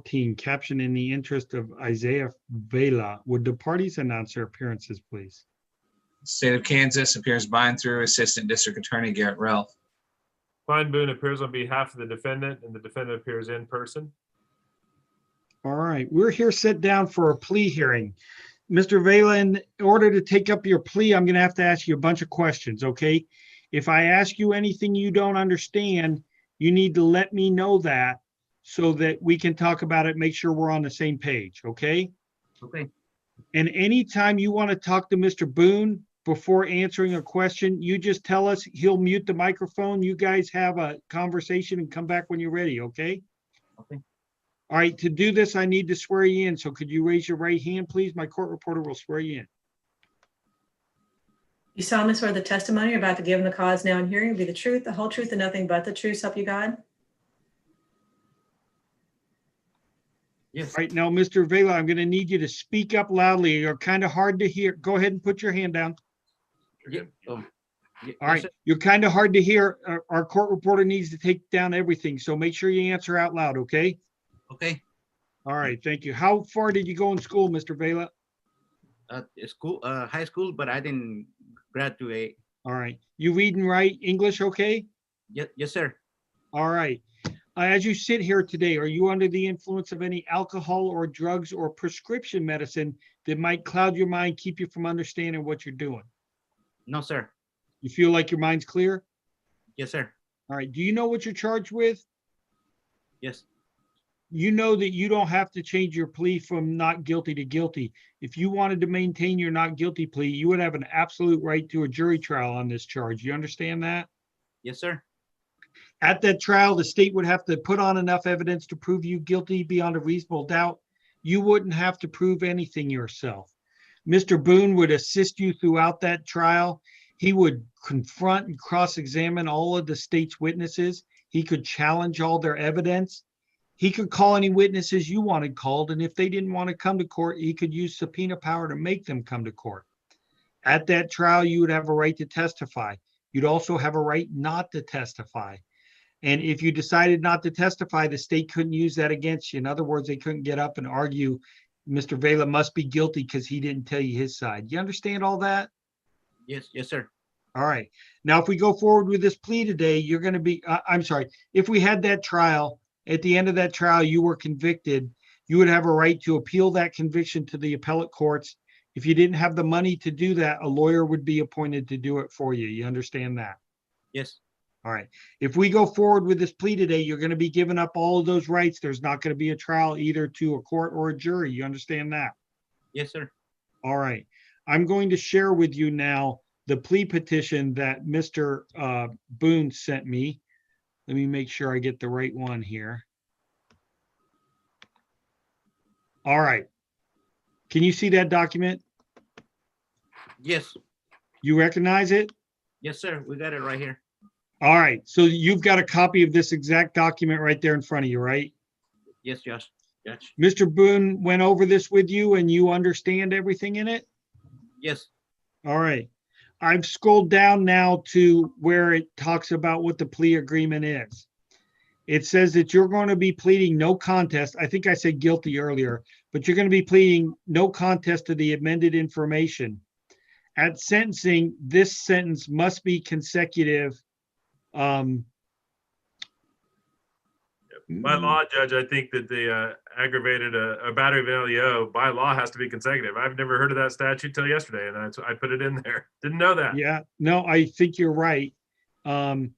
19CR914, captioned in the interest of Isaias Vela. Would the parties announce their appearances, please? State of Kansas appears by and through Assistant District Attorney Garrett Ralph. Klein Boone appears on behalf of the defendant, and the defendant appears in person. All right, we're here set down for a plea hearing. Mr. Vela, in order to take up your plea, I'm going to have to ask you a bunch of questions, okay? If I ask you anything you don't understand, you need to let me know that so that we can talk about it, make sure we're on the same page, okay? Okay. And anytime you want to talk to Mr. Boone before answering a question, you just tell us, he'll mute the microphone. You guys have a conversation and come back when you're ready, okay? Okay. All right, to do this, I need to swear you in. So could you raise your right hand, please? My court reporter will swear you in. You solemnly swear the testimony you're about to give in the cause now in hearing will be the truth, the whole truth, and nothing but the truth, so help you God? Yes. All right, now, Mr. Vela, I'm going to need you to speak up loudly. You're kind of hard to hear. Go ahead and put your hand down. Yeah. All right, you're kind of hard to hear. Our court reporter needs to take down everything, so make sure you answer out loud, okay? Okay. All right, thank you. How far did you go in school, Mr. Vela? School, high school, but I didn't graduate. All right, you read and write English, okay? Yes, sir. All right. As you sit here today, are you under the influence of any alcohol or drugs or prescription medicine that might cloud your mind, keep you from understanding what you're doing? No, sir. You feel like your mind's clear? Yes, sir. All right. Do you know what you're charged with? Yes. You know that you don't have to change your plea from not guilty to guilty. If you wanted to maintain your not guilty plea, you would have an absolute right to a jury trial on this charge. You understand that? Yes, sir. At that trial, the state would have to put on enough evidence to prove you guilty beyond a reasonable doubt. You wouldn't have to prove anything yourself. Mr. Boone would assist you throughout that trial. He would confront and cross-examine all of the state's witnesses. He could challenge all their evidence. He could call any witnesses you wanted called, and if they didn't want to come to court, he could use subpoena power to make them come to court. At that trial, you would have a right to testify. You'd also have a right not to testify. And if you decided not to testify, the state couldn't use that against you. In other words, they couldn't get up and argue, Mr. Vela must be guilty because he didn't tell you his side. You understand all that? Yes, sir. All right. Now, if we go forward with this plea today, you're going to be, I'm sorry, if we had that trial, at the end of that trial, you were convicted, you would have a right to appeal that conviction to the appellate courts. If you didn't have the money to do that, a lawyer would be appointed to do it for you. You understand that? Yes. All right. If we go forward with this plea today, you're going to be giving up all of those rights. There's not going to be a trial either to a court or a jury. You understand that? Yes, sir. All right. I'm going to share with you now the plea petition that Mr. Boone sent me. Let me make sure I get the right one here. All right. Can you see that document? Yes. You recognize it? Yes, sir. We got it right here. All right. So you've got a copy of this exact document right there in front of you, right? Yes, Josh. Judge. Mr. Boone went over this with you and you understand everything in it? Yes. All right. I've scrolled down now to where it talks about what the plea agreement is. It says that you're going to be pleading no contest. I think I said guilty earlier, but you're going to be pleading no contest to the amended information. At sentencing, this sentence must be consecutive. By law, Judge, I think that the aggravated a battery of an LEO by law has to be consecutive. I've never heard of that statute till yesterday, and I put it in there. Didn't know that. Yeah, no, I think you're right. And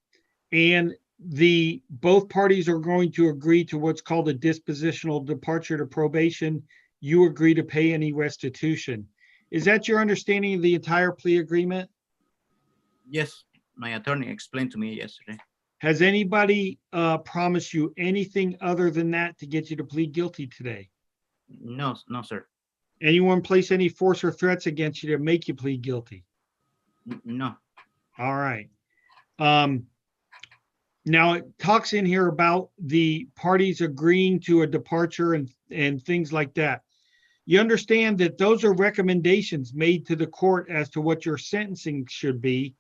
both parties are going to agree to what's called a dispositional departure to probation. You agree to pay any restitution. Is that your understanding of the entire plea agreement? Yes. My attorney explained to me yesterday. Has anybody promised you anything other than that to get you to plead guilty today? No, sir. Anyone place any force or threats against you to make you plead guilty? No. All right. Now it talks in here about the parties agreeing to a departure and things like that. You understand that those are recommendations made to the court as to what your sentencing should be.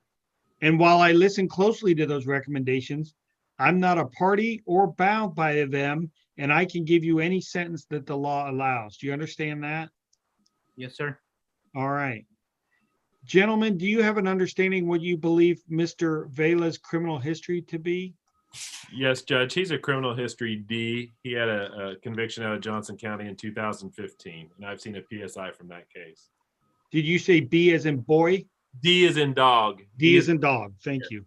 And while I listen closely to those recommendations, I'm not a party or bound by them. and I can give you any sentence that the law allows. Do you understand that? Yes, sir. All right. Gentlemen, do you have an understanding what you believe Mr. Vela's criminal history to be? Yes, Judge, he's a criminal history D. He had a conviction out of Johnson County in 2015, and I've seen a PSI from that case. Did you say B as in boy? D is in dog. D as in dog. Thank you.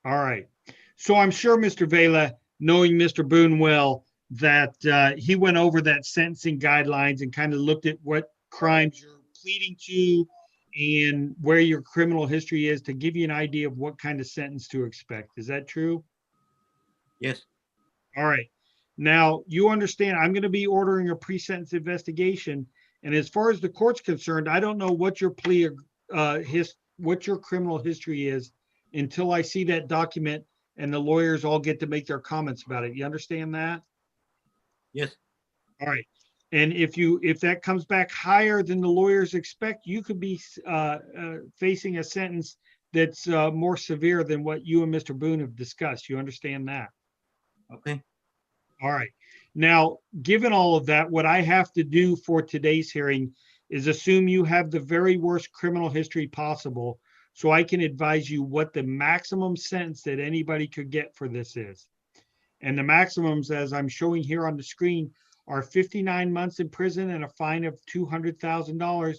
All right. So I'm sure Mr. Vela, knowing Mr. Boone well, that he went over that sentencing guidelines and kind of looked at what crimes you're pleading to and where your criminal history is to give you an idea of what kind of sentence to expect. Is that true? Yes. All right. Now, you understand I'm going to be ordering a pre-sentence investigation. And as far as the court's concerned, I don't know what your plea, what your criminal history is until I see that document and the lawyers all get to make their comments about it. You understand that? Yes. All right. And if that comes back higher than the lawyers expect, you could be facing a sentence that's more severe than what you and Mr. Boone have discussed. You understand that? Okay. All right. Now, given all of that, what I have to do for today's hearing is assume you have the very worst criminal history possible so I can advise you what the maximum sentence that anybody could get for this is. And the maximums, as I'm showing here on the screen, are 59 months in prison and a fine of $200,000.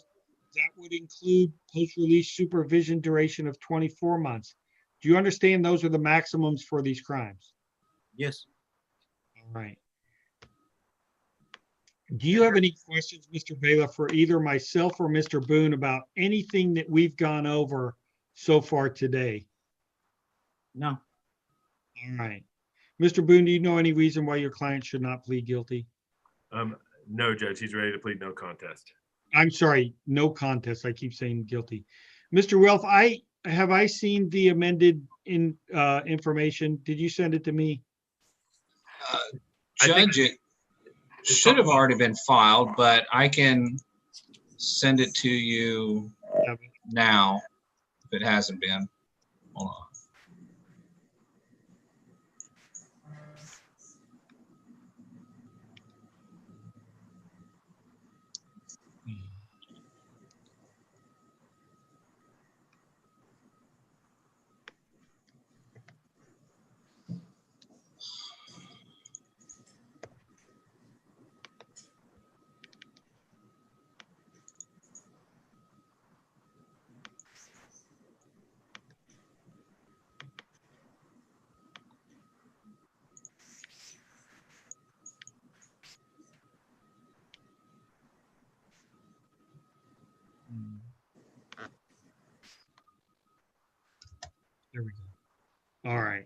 That would include post-release supervision duration of 24 months. Do you understand those are the maximums for these crimes? Yes. All right. Do you have any questions, Mr. Vela, for either myself or Mr. Boone about anything that we've gone over so far today? No. All right. Mr. Boone, do you know any reason why your client should not plead guilty? No, Judge, he's ready to plead no contest. I'm sorry, no contest. I keep saying guilty. Mr. Welf, have I seen the amended information? Did you send it to me? Judge, it should have already been filed, but I can send it to you now if it hasn't been. Hold on. There we go. All right.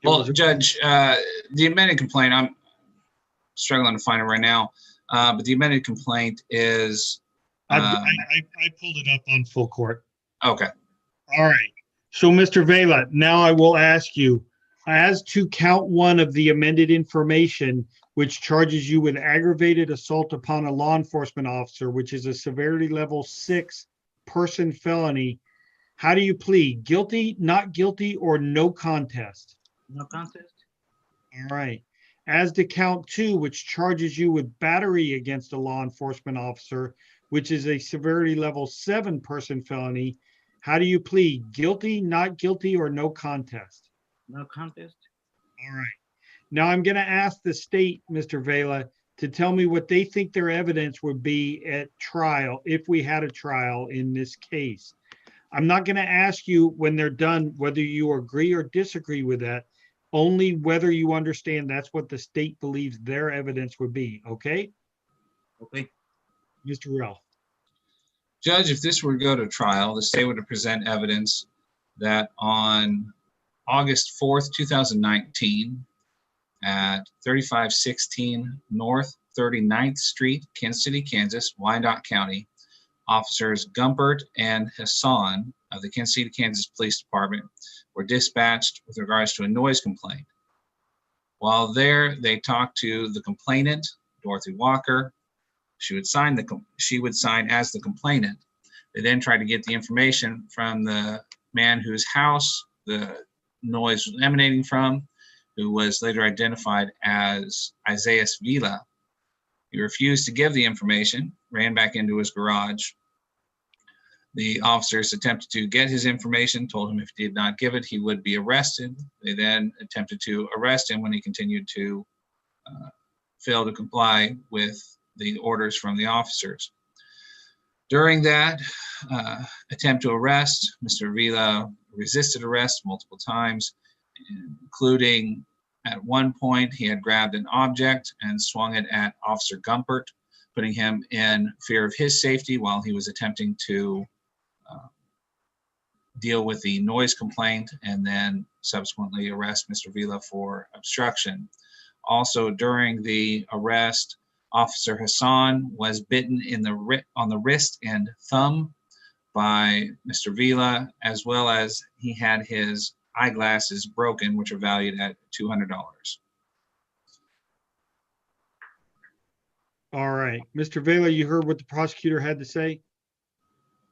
Well, Judge, the amended complaint, I'm struggling to find it right now, but the amended complaint is. I pulled it up on full court. Okay. All right. So, Mr. Vela, now I will ask you, as to count one of the amended information, which charges you with aggravated assault upon a law enforcement officer, which is a severity level 6 person felony, how do you plead? Guilty, not guilty, or no contest? No contest. All right. As to count 2, which charges you with battery against a law enforcement officer, which is a severity level 7 person felony, how do you plead? Guilty, not guilty, or no contest? No contest. All right. Now I'm going to ask the state, Mr. Vela, to tell me what they think their evidence would be at trial if we had a trial in this case. I'm not going to ask you when they're done whether you agree or disagree with that, only whether you understand that's what the state believes their evidence would be. Okay? Okay. Mr. Ralph. Judge, if this were to go to trial, the state would present evidence that on August 4th, 2019, at 3516 North 39th Street, Kansas City, Kansas, Wyandotte County, officers Gumpert and Hassan of the Kansas City, Kansas Police Department were dispatched with regards to a noise complaint. While there, they talked to the complainant, Dorothy Walker. She would sign as the complainant. They then tried to get the information from the man whose house the noise was emanating from, who was later identified as Isaias Vela. He refused to give the information, ran back into his garage. The officers attempted to get his information, told him if he did not give it, he would be arrested. They then attempted to arrest him when he continued to fail to comply with the orders from the officers. During that attempt to arrest, Mr. Vela resisted arrest multiple times, including at one point he had grabbed an object and swung it at Officer Gumpert, putting him in fear of his safety while he was attempting to deal with the noise complaint and then subsequently arrest Mr. Vela for obstruction. Also during the arrest, Officer Hassan was bitten on the wrist and thumb by Mr. Vela, as well as he had his eyeglasses broken, which are valued at $200. All right, Mr. Vela, you heard what the prosecutor had to say?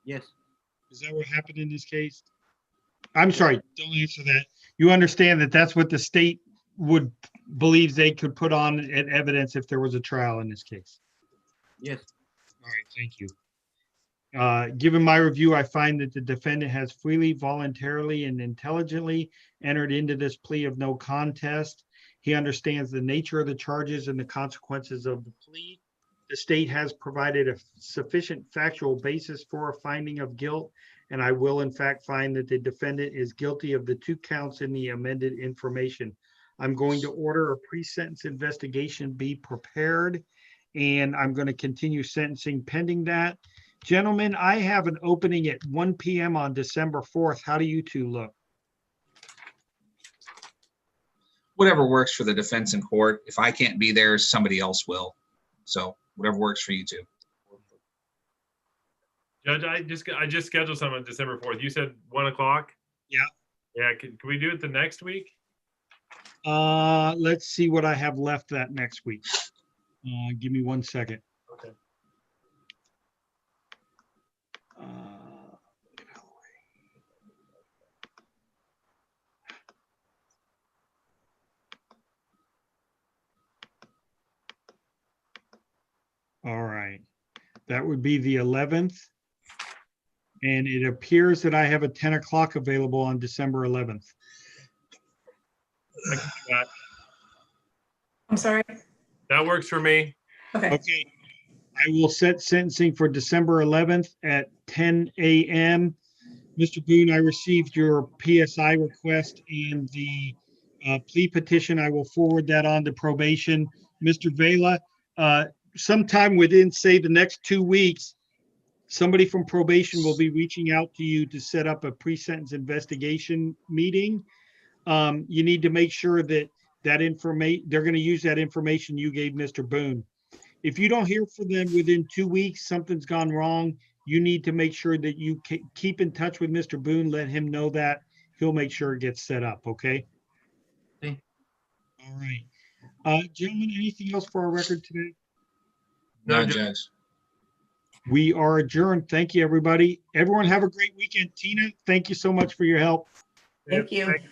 Yes. Is that what happened in this case? I'm sorry, don't answer that. You understand that that's what the state believes they could put on as evidence if there was a trial in this case? Yes. All right, thank you. Given my review, I find that the defendant has freely, voluntarily, and intelligently entered into this plea of no contest. He understands the nature of the charges and the consequences of the plea. The state has provided a sufficient factual basis for a finding of guilt, and I will in fact find that the defendant is guilty of the 2 counts in the amended information. I'm going to order a pre-sentence investigation be prepared, and I'm going to continue sentencing pending that. Gentlemen, I have an opening at 1 p.m. on December 4th. How do you two look? Whatever works for the defense in court. If I can't be there, somebody else will. So whatever works for you two. Judge, I just scheduled some on December 4th. You said 1 o'clock? Yeah. Yeah, can we do it the next week? Let's see what I have left that next week. Give me 1 second. Okay. All right, that would be the 11th. And it appears that I have a 10 o'clock available on December 11th. I can do that. I'm sorry. That works for me. Okay. Okay, I will set sentencing for December 11th at 10 a.m. Mr. Boone, I received your PSI request and the plea petition. I will forward that on to probation. Mr. Vela, sometime within, say, the next 2 weeks, somebody from probation will be reaching out to you to set up a pre-sentence investigation meeting. You need to make sure that they're going to use that information you gave Mr. Boone. If you don't hear from them within 2 weeks, something's gone wrong. You need to make sure that you keep in touch with Mr. Boone. Let him know that. He'll make sure it gets set up. Okay. Okay. All right. Gentlemen, anything else for our record today? No, Judge. We are adjourned. Thank you, everybody. Everyone have a great weekend. Tina, thank you so much for your help. Thank you. Thank